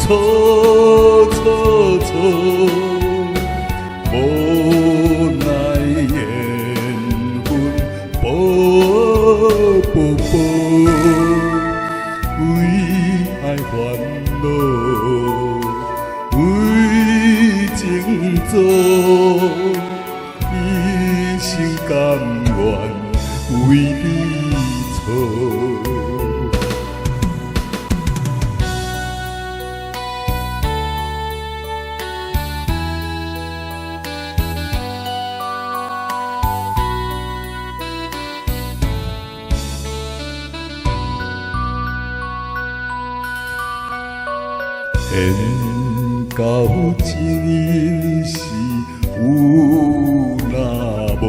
错错错，无奈缘分步步步，为爱烦恼，为情做，一心甘愿为你错。缘到情是有若无，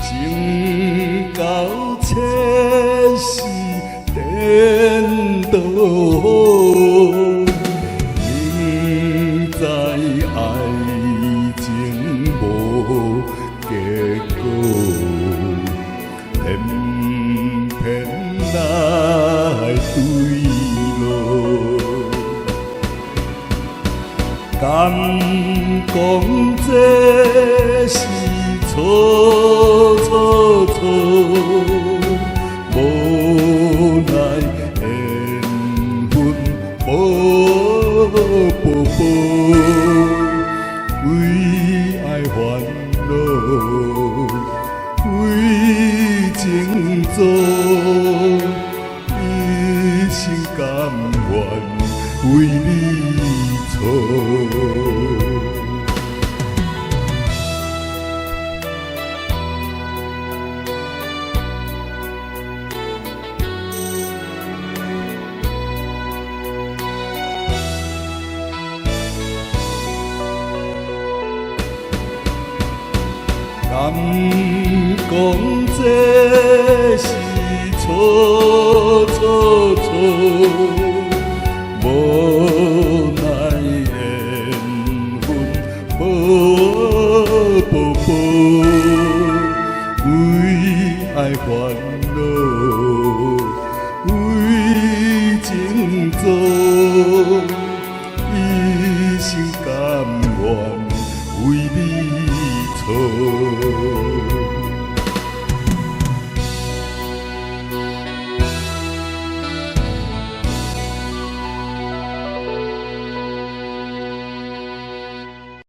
情到切是颠倒。明知爱情无结果，偏偏来对。敢讲这是错错错，无奈缘分步步步，为爱烦恼，为情做，一心甘愿为你错。敢讲这是错错错，无奈缘分步步步，为爱烦恼，为情做，一心甘愿为你错。